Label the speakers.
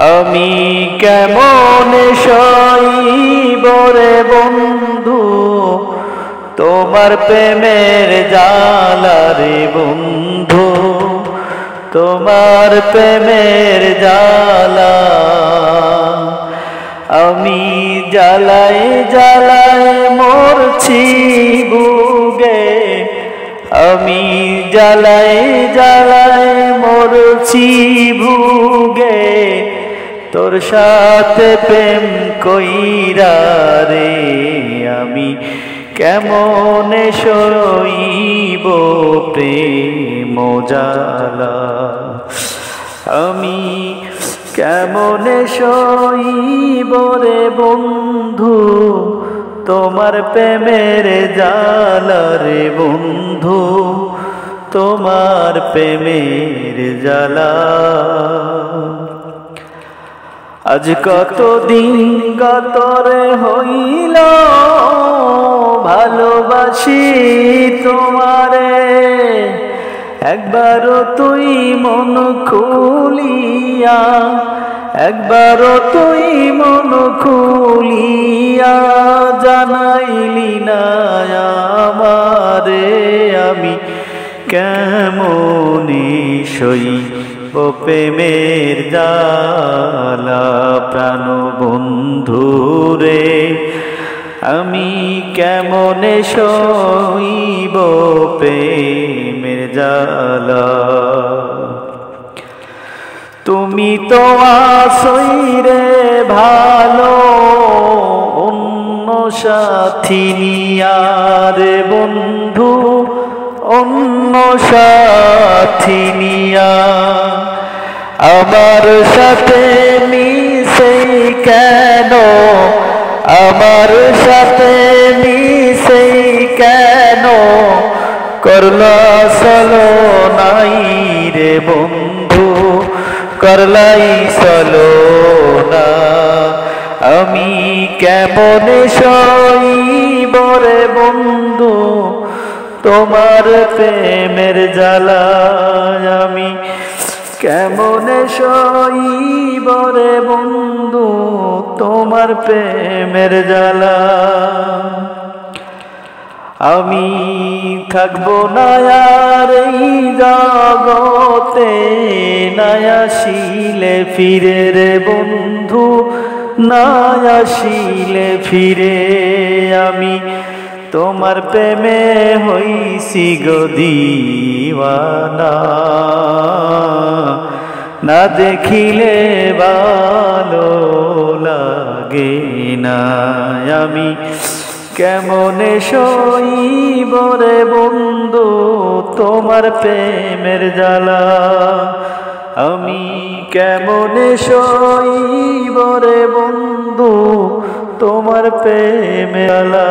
Speaker 1: আমি কেমন সইব রে বন্ধু তোমার প্রেমের জ্বালা রে বন্ধু, তোমার প্রেমের জ্বালা। আমি জ্বালায় জ্বালায় মরছি বুগে, আমি জ্বালায় জ্বালায় মরছি ভুগে, তোর সাথে প্রেম কইরা রে আমি কেমন সইব প্রেম জ্বালা। আমি কেমন সইব রে বন্ধু তোমার প্রেমের জ্বালা রে বন্ধু, তোমার প্রেমের জ্বালা। আজ কতদিন গত রে হইল ভালোবাসি তোমারে, একবারও তুই মন খুলিয়া, একবারও তুই মন খুলিয়া জানাইলি না আমারে। আমি কেমন সইব প্রেমের জ্বালা প্রাণ বন্ধু রে, আমি কেমন সইব প্রেমের জ্বালা। তুমি তো আসই রে ভালো অন্য সাথী নিয়া রে বন্ধু, অন্য সাথী নিয়া আমার সাথে মিশে কেন, আমার সাথে মিশে কেন করলা চলো নাই রে বন্ধু, করলাই চলো না। আমি কেমন সইব রে বন্ধু তোমার প্রেমের জ্বালা, আমি কেমন সইব রে বন্ধু তোমার প্রেমের জ্বালা। আমি থাকবো না আর এই জগতে, না আসিলে ফিরে রে বন্ধু, না আসিলে ফিরে। আমি তোমার প্রেমে হইছি গো দিওয়ানা, না দেখিলে ভালো লাগে না। আমি কেমন সইব রে বন্ধু তোমার প্রেমের জ্বালা, আমি কেমন সইব রে বন্ধু তোমার প্রেমের জ্বালা।